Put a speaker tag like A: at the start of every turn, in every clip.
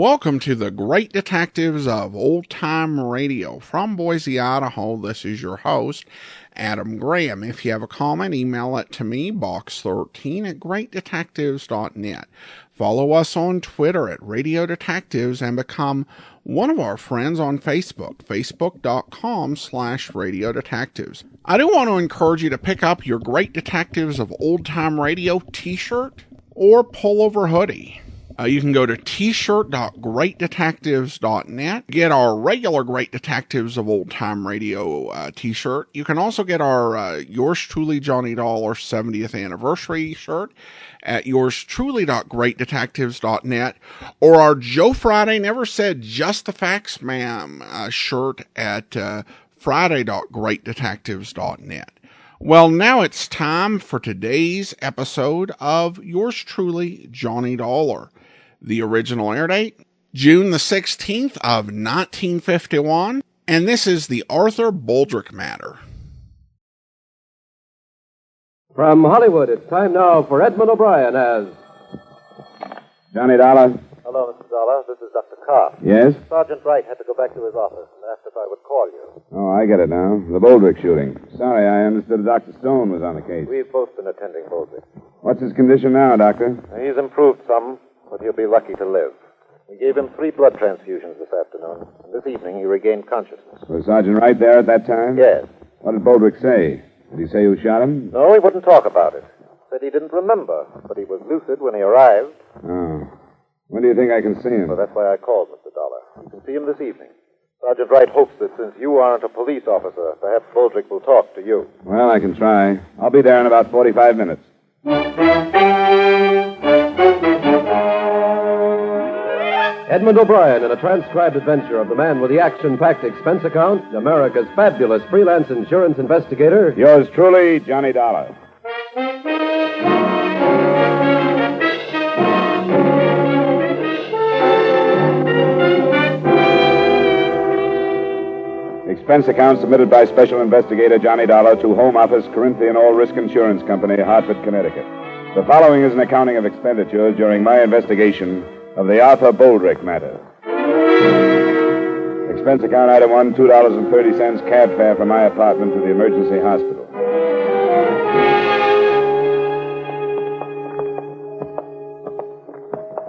A: Welcome to the Great Detectives of Old Time Radio. From Boise, Idaho, this is your host, Adam Graham. If you have a comment, email it to me, box13@greatdetectives.net. Follow us on Twitter at Radio Detectives and become one of our friends on Facebook, facebook.com/Radio Detectives. I do want to encourage you to pick up your Great Detectives of Old Time Radio t-shirt or pullover hoodie. You can go to t-shirt.greatdetectives.net, get our regular Great Detectives of Old Time Radio t-shirt. You can also get our Yours Truly Johnny Dollar 70th Anniversary shirt at yourstruly.greatdetectives.net, or our Joe Friday Never Said Just the Facts Ma'am shirt at friday.greatdetectives.net. Well, now it's time for today's episode of Yours Truly, Johnny Dollar. The original air date, June the 16th of 1951, and this is the Arthur Boldrick matter.
B: From Hollywood, it's time now for Edmund O'Brien as...
C: Johnny Dollar.
D: Hello, Mr. Dollar. This is Dr. Carr.
C: Yes?
D: Sergeant Wright had to go back to his office and asked if I would call you.
C: Oh, I get it now. The Boldrick shooting. Sorry, I understood Dr. Stone was on the case.
D: We've both been attending Boldrick.
C: What's his condition now, Doctor?
D: He's improved some, but he'll be lucky to live. We gave him 3 blood transfusions this afternoon, and this evening he regained consciousness.
C: Was Sergeant Wright there at that time?
D: Yes.
C: What did Boldrick say? Did he say who shot him?
D: No, he wouldn't talk about it. Said he didn't remember, but he was lucid when he arrived.
C: Oh. When do you think I can see him?
D: Well, that's why I called, Mr. Dollar. You can see him this evening. Sergeant Wright hopes that since you aren't a police officer, perhaps Boldrick will talk to you.
C: Well, I can try. I'll be there in about 45 minutes.
B: Edmund O'Brien in a transcribed adventure of the man with the action-packed expense account, America's fabulous freelance insurance investigator.
C: Yours truly, Johnny Dollar. Expense account submitted by Special Investigator Johnny Dollar to Home Office, Corinthian All Risk Insurance Company, Hartford, Connecticut. The following is an accounting of expenditures during my investigation of the Arthur Boldrick matter. Expense account item 1, $2.30 cab fare from my apartment to the emergency hospital.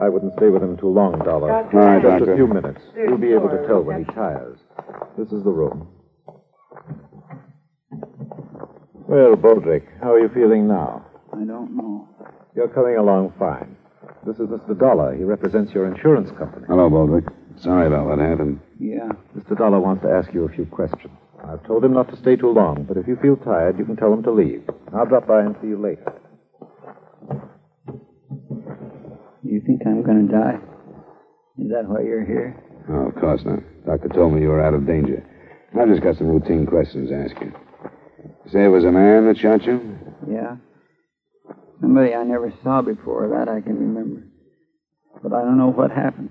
E: I wouldn't stay with him too long, Dollar.
C: All right,
E: Just
C: Doctor.
E: a few minutes. You'll be able to tell when he tires. This is the room. Well, Boldrick, how are you feeling now?
F: I don't know.
E: You're coming along fine. This is Mr. Dollar. He represents your insurance company.
C: Hello, Boldrick. Sorry about what happened.
F: Yeah.
E: Mr. Dollar wants to ask you a few questions. I've told him not to stay too long, but if you feel tired, you can tell him to leave. I'll drop by and see you later.
F: You think I'm going to die? Is that why you're here?
C: Oh, of course not. Doctor told me you were out of danger. I've just got some routine questions to ask you. You say it was a man that shot you?
F: Yeah. Somebody I never saw before, that I can remember. But I don't know what happened.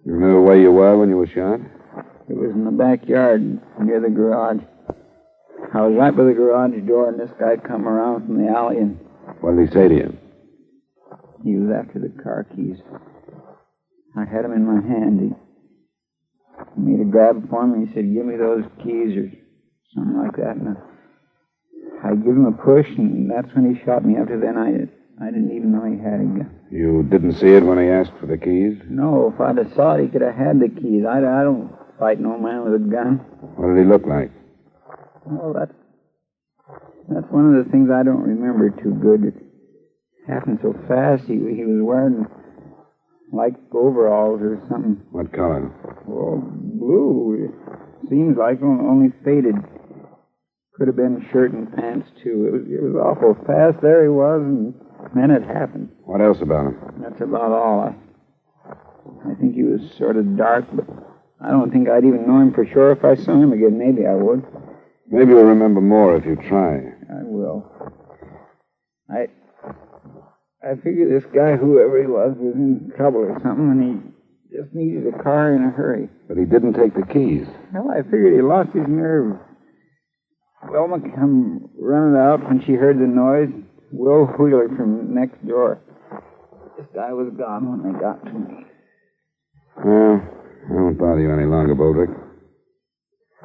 C: You remember where you were when you were shot?
F: It was in the backyard near the garage. I was right by the garage door, and this guy come around from the alley, and
C: What did he say to you?
F: he was after the car keys. I had them in my hand. He made a grab for me. He said, "Give me those keys," or something like that. And I gave him a push, and that's when he shot me. After then, I didn't even know he had a gun.
C: You didn't see it when he asked for the keys?
F: No, if I'd have saw it, he could have had the keys. I don't fight no man with a gun.
C: What did he look like?
F: Well, that's one of the things I don't remember too good. It happened so fast. He was wearing like overalls or something.
C: What color?
F: Well, blue. It seems like only faded. Could have been shirt and pants too. It was awful fast. There he was, and then it happened.
C: What else about him?
F: That's about all. I think he was sort of dark, but I don't think I'd even know him for sure if I saw him again. Maybe I would.
C: Maybe you'll remember more if you try.
F: I will. I figure this guy, whoever he was in trouble or something, and he just needed a car in a hurry.
C: But he didn't take the keys.
F: Well, I figured he lost his nerve. Wilma come running out when she heard the noise. Will Wheeler from next door. This guy was gone when they got to me.
C: Well, I won't bother you any longer, Boldrick.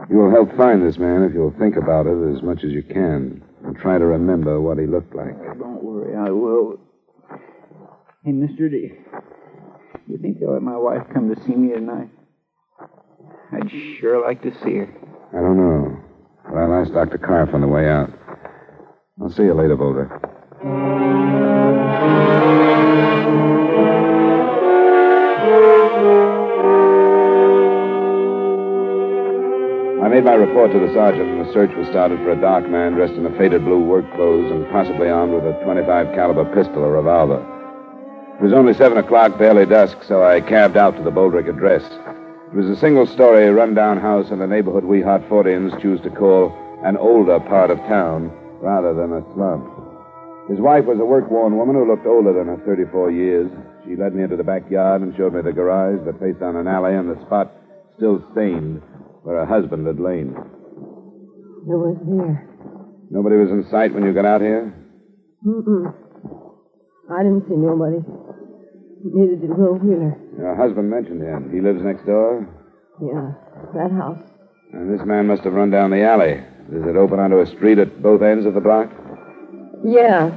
C: You will help find this man if you'll think about it as much as you can and try to remember what he looked like.
F: Don't worry, I will. Hey, mister, do you think they'll let my wife come to see me tonight? I'd sure like to see her.
C: I don't know. But I'll ask Dr. Karff on the way out. I'll see you later, Boulder. I made my report to the sergeant, and the search was started for a dark man dressed in a faded blue work clothes and possibly armed with a .25 caliber pistol or revolver. It was only 7 o'clock, barely dusk, so I cabbed out to the Boldrick address. It was a single-story, run-down house in a neighborhood we Hartfordians choose to call an older part of town rather than a slum. His wife was a work-worn woman who looked older than her 34 years. She led me into the backyard and showed me the garage that faced down an alley and the spot still stained where her husband had lain.
G: It was here.
C: Nobody was in sight when you got out here?
G: I didn't see nobody. Neither did Will Wheeler.
C: Your husband mentioned him. He lives next door?
G: Yeah, that house.
C: And this man must have run down the alley. Does it open onto a street at both ends of the block?
G: Yeah.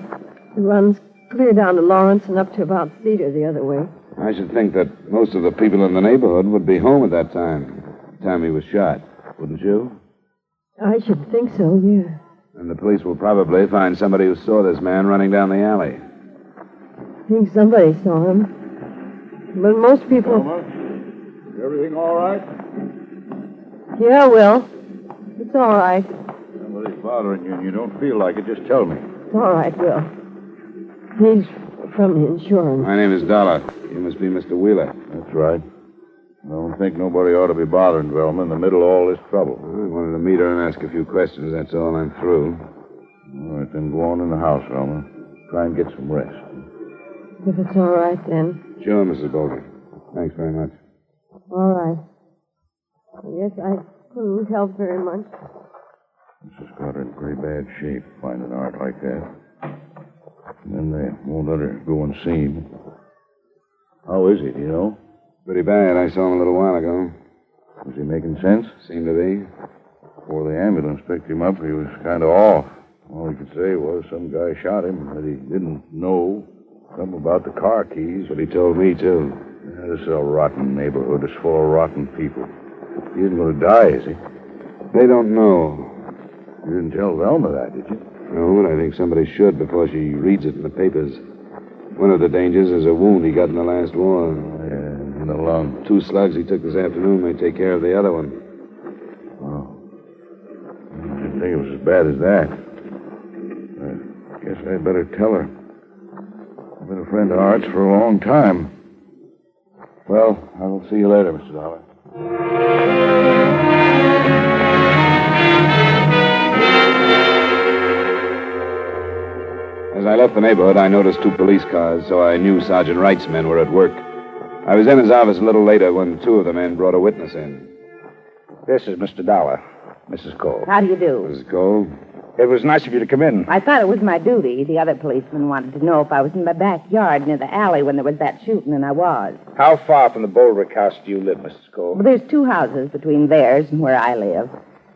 G: It runs clear down to Lawrence and up to about Cedar the other way.
C: I should think that most of the people in the neighborhood would be home at that time. The time he was shot, wouldn't you?
G: I should think so, yeah.
C: And the police will probably find somebody who saw this man running down the alley.
G: I think somebody saw him. But most people...
H: Everything all right?
G: Yeah, Will. It's all right.
H: Somebody's bothering you and you don't feel like it. Just tell me.
G: It's all right, Will. He's from the insurance.
C: My name is Dollar. You must be Mr. Wheeler.
H: That's right. I don't think nobody ought to be bothering Velma in the middle of all this trouble.
C: I wanted to meet her and ask a few questions. That's all. I'm through.
H: All right, then go on in the house, Velma. Try and get some rest.
G: If it's all right, then.
C: Sure, Mrs. Boulder. Thanks very much.
G: All right. I guess I couldn't help very much.
H: This has got her in pretty bad shape, finding art like that. And then they won't let her go and see him. How is he, do you know?
C: Pretty bad. I saw him a little while ago.
H: Was he making sense?
C: Seemed to be.
H: Before the ambulance picked him up, he was kind of off. All he could say was some guy shot him, that he didn't know. Something about the car keys.
C: But he told me, too.
H: Yeah, this is a rotten neighborhood. It's full of rotten people. He isn't going to die, is he?
C: They don't know.
H: You didn't tell Velma that, did you?
C: No, but I think somebody should before she reads it in the papers. One of the dangers is a wound he got in the last war.
H: Yeah, in the lung.
C: 2 slugs he took this afternoon may take care of the other one.
H: Oh. I didn't think it was as bad as that. I guess I'd better tell her. I've been a friend of Art's for a long time. Well, I'll see you later, Mr. Dollar.
C: As I left the neighborhood, I noticed 2 police cars, so I knew Sergeant Wright's men were at work. I was in his office a little later when 2 of the men brought a witness in.
I: This is Mr. Dollar, Mrs. Cole.
J: How do you do?
C: Mrs. Cole?
I: It was nice of you to come in.
J: I thought it was my duty. The other policeman wanted to know if I was in my backyard near the alley when there was that shooting, and I was.
I: How far from the Boldrick house do you live, Mrs. Cole?
J: Well, there's 2 houses between theirs and where I live.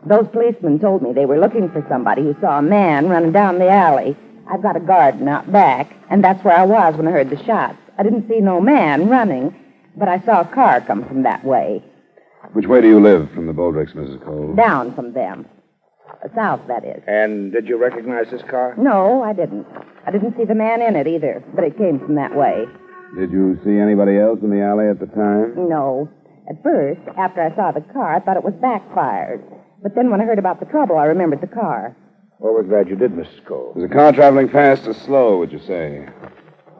J: Those policemen told me they were looking for somebody who saw a man running down the alley. I've got a garden out back, and that's where I was when I heard the shots. I didn't see no man running, but I saw a car come from that way.
C: Which way do you live from the Boldricks, Mrs. Cole?
J: Down from them. South, that is.
I: And did you recognize this car?
J: No, I didn't. I didn't see the man in it either, but it came from that way.
C: Did you see anybody else in the alley at the time?
J: No. At first, after I saw the car, I thought it was backfired. But then when I heard about the trouble, I remembered the car.
I: Well, we're glad you did, Mrs. Cole.
C: Was the car traveling fast or slow, would you say?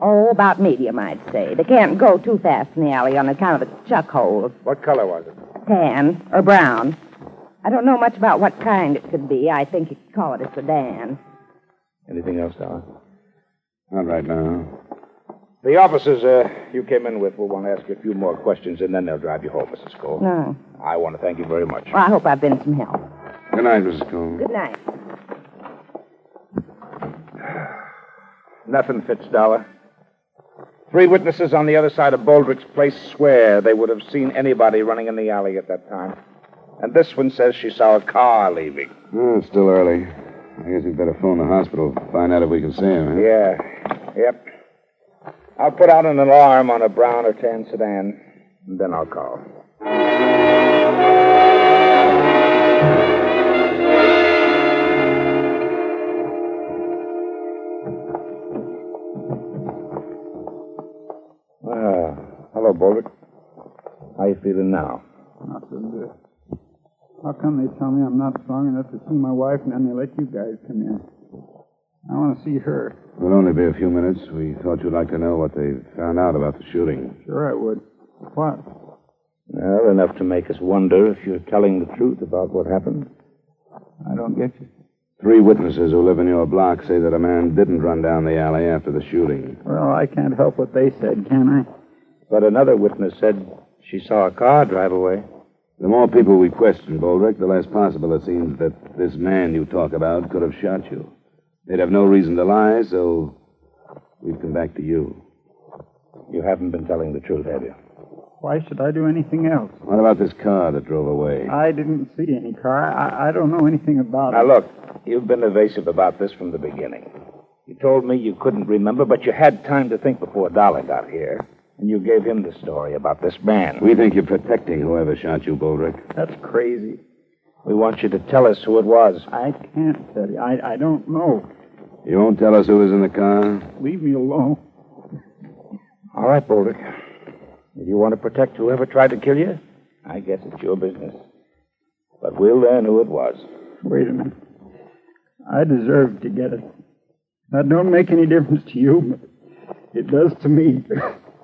J: Oh, about medium, I'd say. They can't go too fast in the alley on account of the chuck holes.
I: What color was it?
J: Tan or brown. I don't know much about what kind it could be. I think you could call it a sedan.
I: Anything else, Dollar?
C: Not right now.
I: The officers you came in with will want to ask you a few more questions, and then they'll drive you home, Mrs. Cole.
J: No.
I: I want to thank you very much.
J: Well, I hope I've been some help.
C: Good night, Mrs. Cole.
J: Good night.
I: Nothing fits, Dollar. 3 witnesses on the other side of Boldrick's place swear they would have seen anybody running in the alley at that time. And this one says she saw a car leaving.
C: Oh, it's still early. I guess we'd better phone the hospital, find out if we can see him, huh?
I: Yeah. Yep. I'll put out an alarm on a brown or tan sedan, and then I'll call. Hello, Boldrick. How you feeling now?
F: Not so good. How come they tell me I'm not strong enough to see my wife and then they let you guys come in? I want to see her.
C: It'll only be a few minutes. We thought you'd like to know what they found out about the shooting.
F: Sure I would. What?
I: Well, enough to make us wonder if you're telling the truth about what happened.
F: I don't get you.
C: 3 witnesses who live in your block say that a man didn't run down the alley after the shooting.
F: Well, I can't help what they said, can I?
I: But another witness said she saw a car drive away.
C: The more people we question, Boldrick, the less possible it seems that this man you talk about could have shot you. They'd have no reason to lie, so we've come back to you.
I: You haven't been telling the truth, have you?
F: Why should I do anything else?
C: What about this car that drove away?
F: I didn't see any car. I don't know anything about it.
I: Now, look, you've been evasive about this from the beginning. You told me you couldn't remember, but you had time to think before Dollar got here. And you gave him the story about this man.
C: We think you're protecting whoever shot you, Boldrick.
F: That's crazy.
I: We want you to tell us who it was.
F: I can't tell you. I don't know.
C: You won't tell us who was in the car?
F: Leave me alone.
I: All right, Boldrick. If you want to protect whoever tried to kill you, I guess it's your business. But we'll learn who it was.
F: Wait a minute. I deserve to get it. That don't make any difference to you, but it does to me.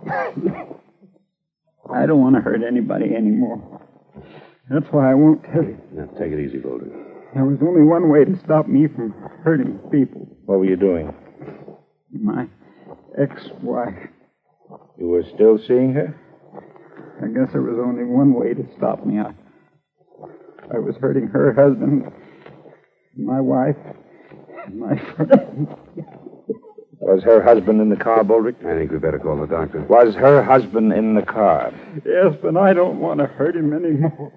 F: I don't want to hurt anybody anymore. That's why I won't tell you.
C: Now, take it easy, Boldrick.
F: There was only one way to stop me from hurting people.
I: What were you doing?
F: My ex-wife.
I: You were still seeing her?
F: I guess there was only one way to stop me. I was hurting her husband, my wife, and my friend.
I: Was her husband in the car, Boldrick?
C: I think we better call the doctor.
I: Was her husband in the car?
F: Yes, but I don't want to hurt him anymore.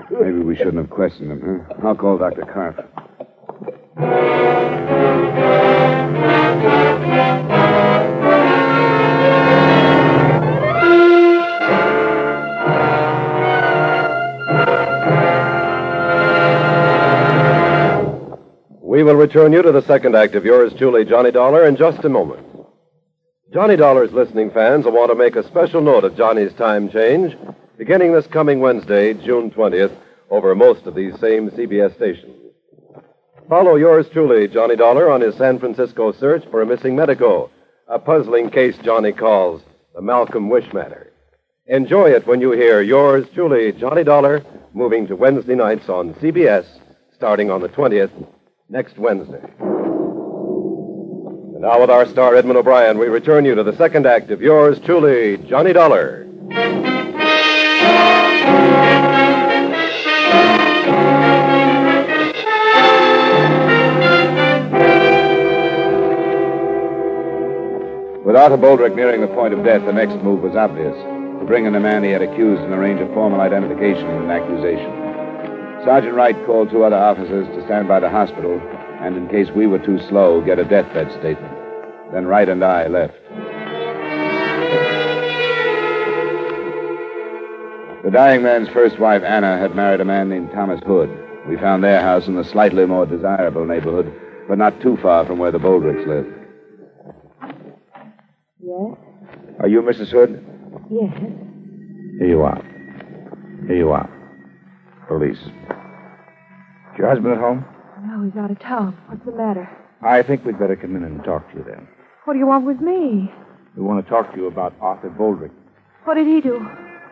C: Maybe we shouldn't have questioned him, huh? I'll call Dr. Carter.
B: We will return you to the second act of yours truly, Johnny Dollar, in just a moment. Johnny Dollar's listening fans will want to make a special note of Johnny's time change, beginning this coming Wednesday, June 20th, over most of these same CBS stations. Follow yours truly, Johnny Dollar, on his San Francisco search for a missing medico, a puzzling case Johnny calls the Malcolm Wish matter. Enjoy it when you hear yours truly, Johnny Dollar, moving to Wednesday nights on CBS, starting on the 20th, next Wednesday. And now with our star, Edmund O'Brien, we return you to the second act of yours truly, Johnny Dollar.
C: With Arthur Boldrick nearing the point of death, the next move was obvious. To bring in the man he had accused and arrange a formal identification and accusation. Sergeant Wright called 2 other officers to stand by the hospital and, in case we were too slow, get a deathbed statement. Then Wright and I left. The dying man's first wife, Anna, had married a man named Thomas Hood. We found their house in a slightly more desirable neighborhood, but not too far from where the Boldricks lived.
J: Yes?
I: Are you Mrs. Hood?
J: Yes.
I: Here you are. Here you are. Police. Is your husband at home?
G: No, he's out of town. What's the matter?
I: I think we'd better come in and talk to you then.
G: What do you want with me?
I: We want to talk to you about Arthur Boldrick.
G: What did he do?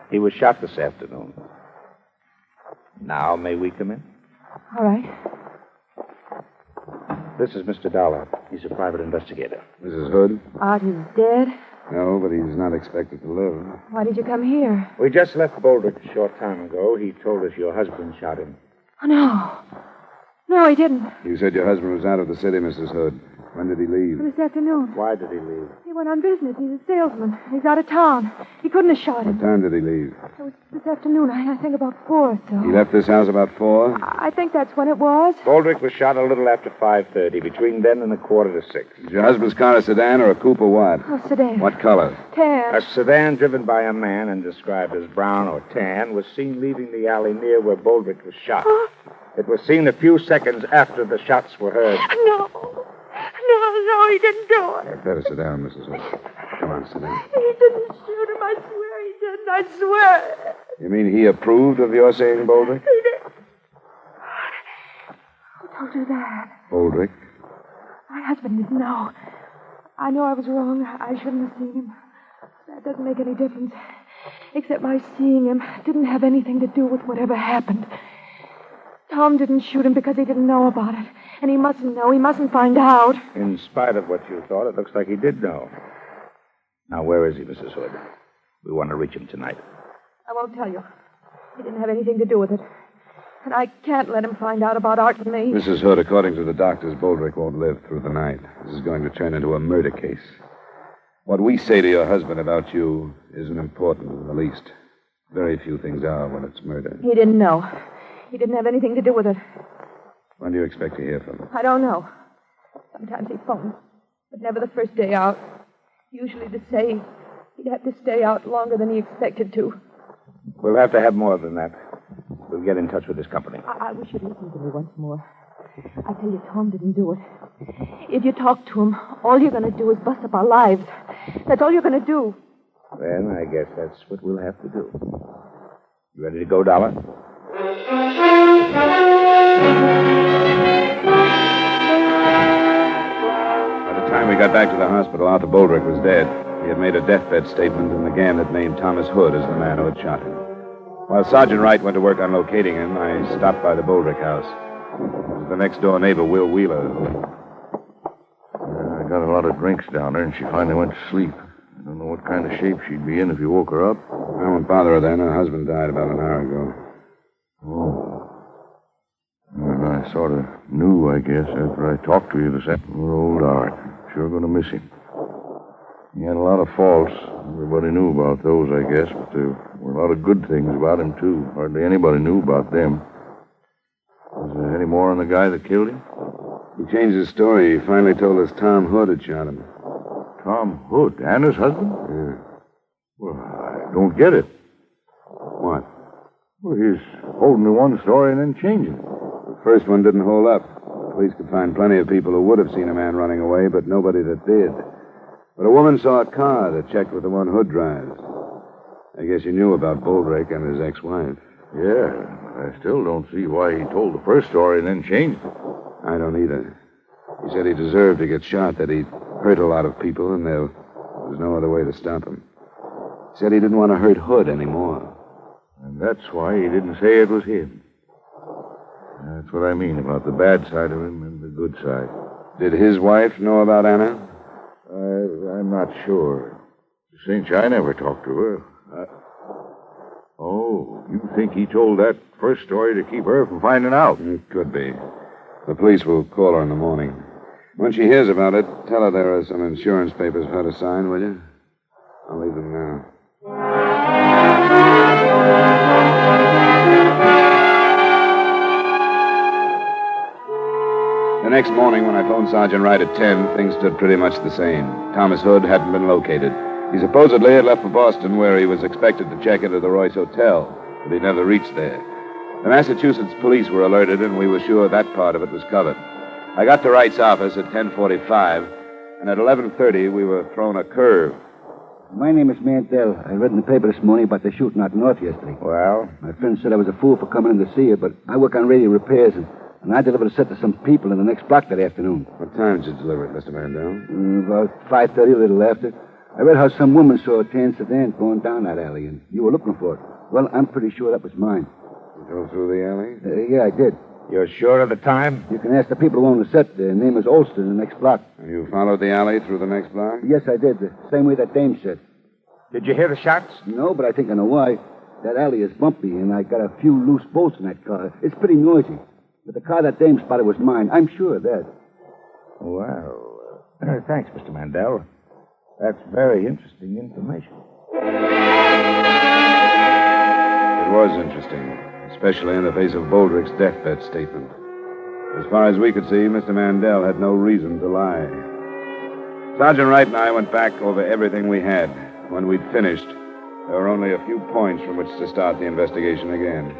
I: He was shot this afternoon. Now, may we come in?
G: All right.
I: This is Mr. Dollar. He's a private investigator.
C: Mrs. Hood?
G: Art is dead.
C: No, but he's not expected to live.
G: Why did you come here?
I: We just left Boldrick a short time ago. He told us your husband shot him.
G: Oh, no. No, he didn't.
C: You said your husband was out of the city, Mrs. Hood. When did he leave?
G: This afternoon.
I: Why did he leave?
G: He went on business. He's a salesman. He's out of town. He couldn't have shot him.
C: What time did he leave?
G: It was this afternoon. I think about 4 or so.
C: He left this house about 4?
G: I think that's when it was.
I: Boldrick was shot a little after 5:30, between then and a 5:45.
C: Is your husband's car a sedan or a coupe or what?
G: Oh, sedan.
C: What color?
G: Tan.
I: A sedan driven by a man and described as brown or tan was seen leaving the alley near where Boldrick was shot. It was seen a few seconds after the shots were heard.
G: No. No, he didn't do it.
C: I'd better sit down, Mrs. Hood. Come on, sit down.
G: He didn't shoot him. I swear he didn't. I swear.
C: You mean he approved of your saying Boldrick?
G: He did. Who told you that?
C: Boldrick.
G: My husband didn't know. I know I was wrong. I shouldn't have seen him. That doesn't make any difference. Except my seeing him didn't have anything to do with whatever happened. Tom didn't shoot him because he didn't know about it. And he mustn't know. He mustn't find out.
I: In spite of what you thought, it looks like he did know. Now, where is he, Mrs. Hood? We want to reach him tonight.
G: I won't tell you. He didn't have anything to do with it. And I can't let him find out about Art and me.
C: Mrs. Hood, according to the doctors, Boldrick won't live through the night. This is going to turn into a murder case. What we say to your husband about you isn't important in the least. Very few things are when it's murder.
G: He didn't know. He didn't have anything to do with it.
C: When do you expect to hear from him?
G: I don't know. Sometimes he phones, but never the first day out. Usually to say he'd have to stay out longer than he expected to.
I: We'll have to have more than that. We'll get in touch with his company.
G: I wish you'd listen to me once more. I tell you, Tom didn't do it. If you talk to him, all you're going to do is bust up our lives. That's all you're going to do.
I: Then I guess that's what we'll have to do. You ready to go, Dollar?
C: By the time we got back to the hospital, Arthur Boldrick was dead. He had made a deathbed statement and again had named Thomas Hood as the man who had shot him. While Sergeant Wright went to work on locating him, I stopped by the Boldrick house. It was the next-door neighbor, Will Wheeler, who...
H: I got a lot of drinks down there, and she finally went to sleep. I don't know what kind of shape she'd be in if you woke her up.
C: I won't bother her then. Her husband died about an hour ago.
H: Oh. Well, I sort of knew, I guess, after I talked to you this afternoon. Poor old Art. Sure going to miss him. He had a lot of faults. Everybody knew about those, I guess, but there were a lot of good things about him, too. Hardly anybody knew about them. Was there any more on the guy that killed him?
C: He changed his story. He finally told us Tom Hood had shot him.
H: Tom Hood? Anna's husband?
C: Yeah.
H: Well, I don't get it.
C: What?
H: Well, he's holding to one story and then changing it.
C: The first one didn't hold up. The police could find plenty of people who would have seen a man running away, but nobody that did. But a woman saw a car that checked with the one Hood drives. I guess you knew about Boldrick and his ex-wife.
H: Yeah, I still don't see why he told the first story and then changed it.
C: I don't either. He said he deserved to get shot, that he'd hurt a lot of people, and there was no other way to stop him. He said he didn't want to hurt Hood anymore.
H: And that's why he didn't say it was him. That's what I mean about the bad side of him and the good side.
C: Did his wife know about Anna?
H: I'm not sure. Cinch, I never talked to her. Oh, you think he told that first story to keep her from finding out?
C: It could be. The police will call her in the morning. When she hears about it, tell her there are some insurance papers for her to sign, will you? I'll leave them now. The next morning, when I phoned Sergeant Wright at 10, things stood pretty much the same. Thomas Hood hadn't been located. He supposedly had left for Boston, where he was expected to check into the Royce Hotel, but he never reached there. The Massachusetts police were alerted, and we were sure that part of it was covered. I got to Wright's office at 10:45, and at 11:30 we were thrown a curve.
K: My name is Mantell. I read in the paper this morning about the shooting out north yesterday.
I: Well?
K: My friend said I was a fool for coming in to see you, but I work on radio repairs, and I delivered a set to some people in the next block that afternoon.
C: What time did you deliver it, Mr. Mandel?
K: About 5:30, a little after. I read how some woman saw a tan sedan going down that alley, and you were looking for it. Well, I'm pretty sure that was mine.
C: You drove through the alley?
K: Yeah, I did.
I: You're sure of the time?
K: You can ask the people who own the set. Their name is Olster in the next block.
C: And you followed the alley through the next block?
K: Yes, I did. The same way that dame said.
I: Did you hear the shots?
K: No, but I think I know why. That alley is bumpy, and I got a few loose bolts in that car. It's pretty noisy. But the car that dame spotted was mine. I'm sure of that.
I: Well, Thanks, Mr. Mandel. That's very interesting information.
C: It was interesting, especially in the face of Boldrick's deathbed statement. As far as we could see, Mr. Mandel had no reason to lie. Sergeant Wright and I went back over everything we had. When we'd finished, there were only a few points from which to start the investigation again.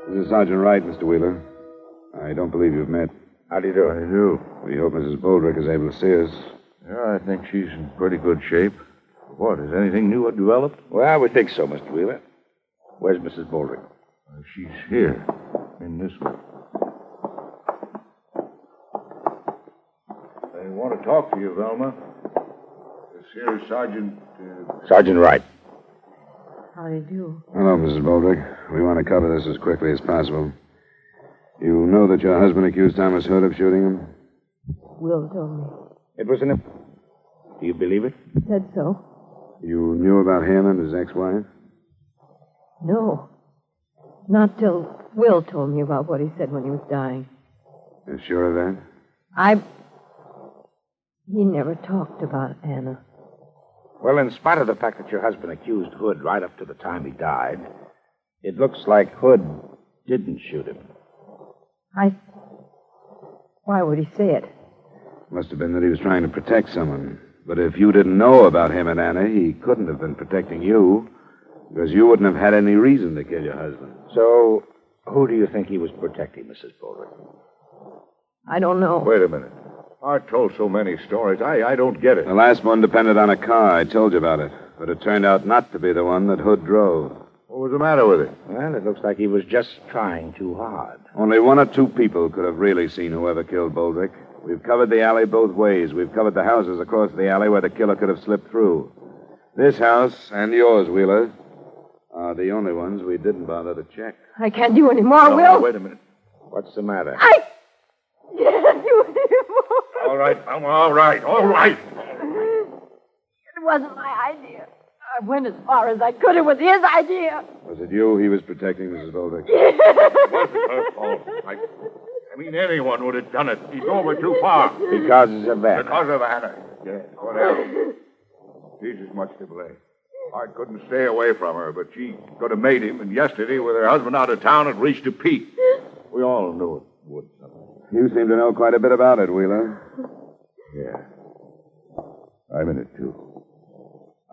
C: This is Sergeant Wright, Mr. Wheeler. I don't believe you've met.
H: How do you do? How do you do?
C: We hope Mrs. Boldrick is able to see us.
H: Yeah, I think she's in pretty good shape. What, has anything new developed?
I: Well, we think so, Mr. Wheeler. Where's Mrs. Boldrick?
H: She's here, in this room. I want to talk to you, Velma. This here is Sergeant...
I: Sergeant Wright.
G: How do you do?
C: Hello, Mrs. Boldrick. We want to cover this as quickly as possible. You know that your husband accused Thomas Hood of shooting him?
G: Will told me.
I: It was an... Do you believe it?
G: Said so.
C: You knew about him and his ex-wife?
G: No. Not till Will told me about what he said when he was dying.
C: You're sure of that?
G: He never talked about Anna.
I: Well, in spite of the fact that your husband accused Hood right up to the time he died, it looks like Hood didn't shoot him.
G: Why would he say it?
C: Must have been that he was trying to protect someone. But if you didn't know about him and Anna, he couldn't have been protecting you, because you wouldn't have had any reason to kill your husband.
I: So, who do you think he was protecting, Mrs. Boldrick?
G: I don't know.
H: Wait a minute. Art told so many stories. I don't get it.
C: The last one depended on a car. I told you about it. But it turned out not to be the one that Hood drove.
H: What was the matter with it?
I: Well, it looks like he was just trying too hard.
C: Only one or two people could have really seen whoever killed Boldrick. We've covered the alley both ways. We've covered the houses across the alley where the killer could have slipped through. This house and yours, Wheeler, are the only ones we didn't bother to check.
G: I can't do any more, Will.
H: Wait a minute.
I: What's the matter?
G: I can't do any more.
H: All right. I'm all right. All right.
G: It wasn't my idea. I went as far as I could. It was his idea.
C: Was it you he was protecting, Mrs. Boldrick?
H: It wasn't her fault. I mean, anyone would have done it. He's over too far.
I: Because of Anna.
H: Because of Anna. Yes. What else? She's as much to blame. Art couldn't stay away from her, but she could have made him, and yesterday, with her husband out of town, it reached a peak. We all knew it would someday.
C: You seem to know quite a bit about it, Wheeler.
H: Yeah. I'm in it, too.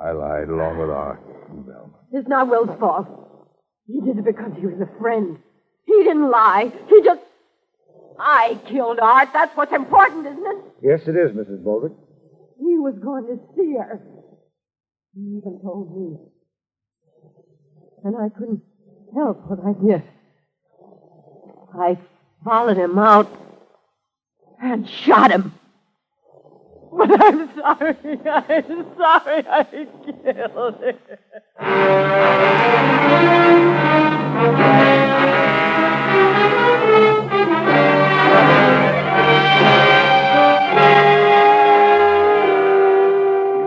H: I lied along with Art.
G: It's not Will's fault. He did it because he was a friend. He didn't lie. He just... I killed Art. That's what's important, isn't it?
I: Yes, it is, Mrs. Boldrick.
G: He was going to see her. He even told me. And I couldn't help what I did. I followed him out and shot him. But I'm sorry. I'm sorry I killed him.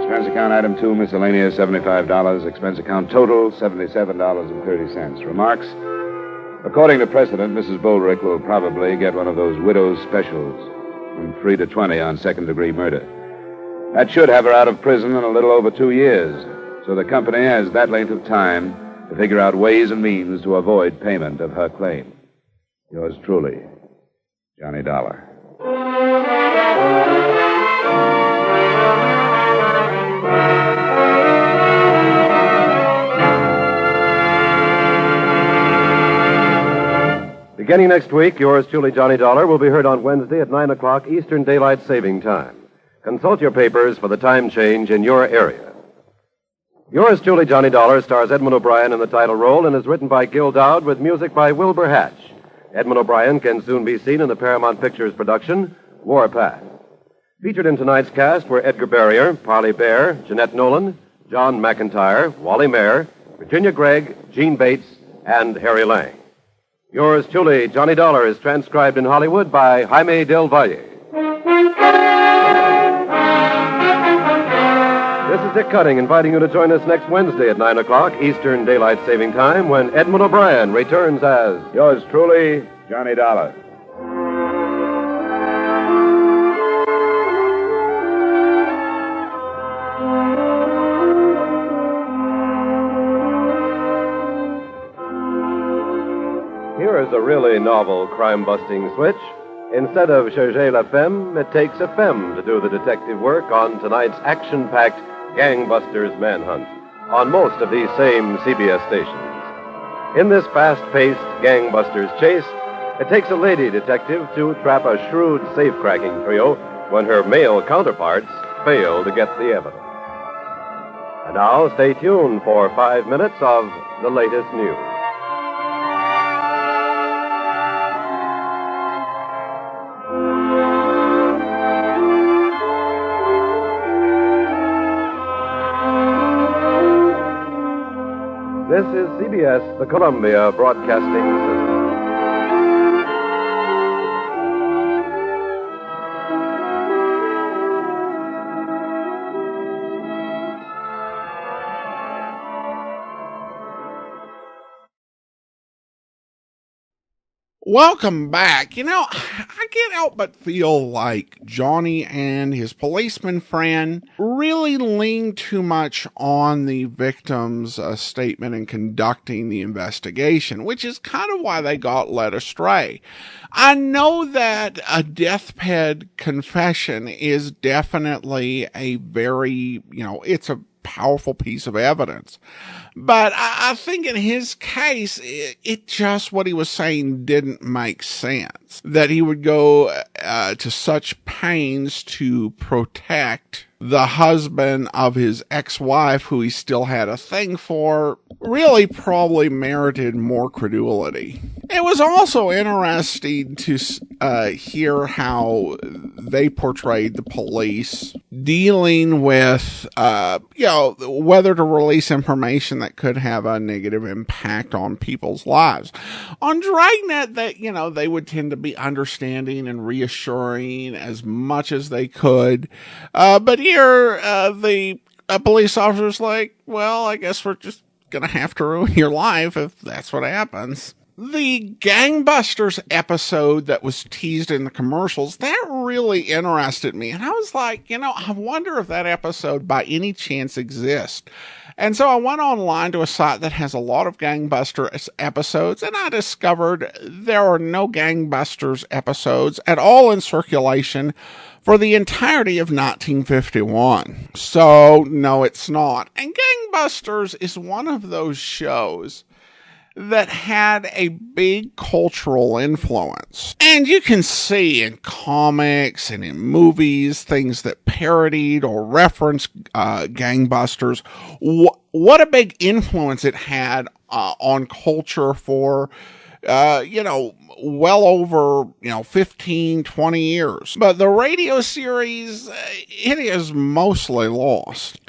C: Expense account item 2, miscellaneous, $75. Expense account total, $77.30. Remarks? According to precedent, Mrs. Boldrick will probably get one of those widow's specials, from 3 to 20 on second-degree murder. That should have her out of prison in a little over 2 years. So the company has that length of time to figure out ways and means to avoid payment of her claim. Yours truly, Johnny Dollar.
B: Beginning next week, yours truly, Johnny Dollar, will be heard on Wednesday at 9 o'clock Eastern Daylight Saving Time. Consult your papers for the time change in your area. Yours truly, Johnny Dollar, stars Edmund O'Brien in the title role and is written by Gil Dowd with music by Wilbur Hatch. Edmund O'Brien can soon be seen in the Paramount Pictures production, Warpath. Featured in tonight's cast were Edgar Barrier, Parley Bear, Jeanette Nolan, John McIntyre, Wally Mayer, Virginia Gregg, Gene Bates, and Harry Lang. Yours truly, Johnny Dollar, is transcribed in Hollywood by Jaime Del Valle. This is Dick Cutting inviting you to join us next Wednesday at 9 o'clock Eastern Daylight Saving Time when Edmund O'Brien returns as
H: Yours truly,
C: Johnny Dollar.
B: Here is a really novel crime-busting switch. Instead of chercher la femme, it takes a femme to do the detective work on tonight's action-packed Gangbusters Manhunt on most of these same CBS stations. In this fast-paced Gangbusters chase, it takes a lady detective to trap a shrewd safe-cracking trio when her male counterparts fail to get the evidence. And now, stay tuned for 5 minutes of the latest news. This is CBS, the Columbia Broadcasting System.
A: Welcome back. You know, I can't help but feel like Johnny and his policeman friend really leaned too much on the victim's statement in conducting the investigation, which is kind of why they got led astray. I know that a deathbed confession is definitely a very, it's a powerful piece of evidence. But I think in his case, it just, what he was saying didn't make sense. That he would go to such pains to protect the husband of his ex-wife, who he still had a thing for, really probably merited more credulity. It was also interesting to hear how they portrayed the police dealing with, whether to release information that could have a negative impact on people's lives. On Dragnet, they would tend to be understanding and reassuring as much as they could. But here, the police officer's like, well, I guess we're just gonna have to ruin your life if that's what happens. The Gangbusters episode that was teased in the commercials, that really interested me. And I was like, I wonder if that episode by any chance exists. And so I went online to a site that has a lot of Gangbusters episodes, and I discovered there are no Gangbusters episodes at all in circulation for the entirety of 1951. So, no, it's not. And Gangbusters is one of those shows that had a big cultural influence. And you can see in comics and in movies, things that parodied or referenced Gangbusters, what a big influence it had on culture for, well over, 15, 20 years. But the radio series, it is mostly lost.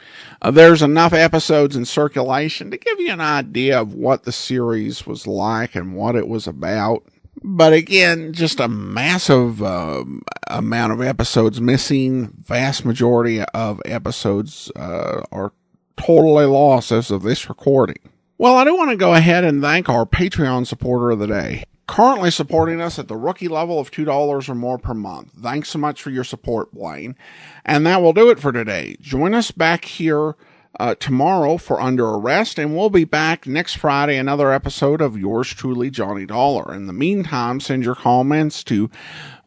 A: There's enough episodes in circulation to give you an idea of what the series was like and what it was about. But again, just a massive amount of episodes missing. Vast majority of episodes are totally lost as of this recording. Well, I do want to go ahead and thank our Patreon supporter of the day, currently supporting us at the rookie level of $2 or more per month. Thanks so much for your support, Blaine. And that will do it for today. Join us back here tomorrow for Under Arrest, and we'll be back next Friday, another episode of yours truly, Johnny Dollar. In the meantime, send your comments to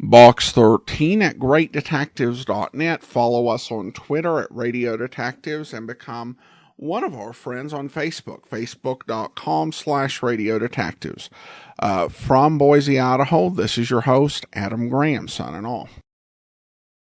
A: box13@greatdetectives.net. Follow us on Twitter at Radio Detectives, and become one of our friends on Facebook, facebook.com/Radio Detectives. From Boise, Idaho, this is your host, Adam Graham, signing off.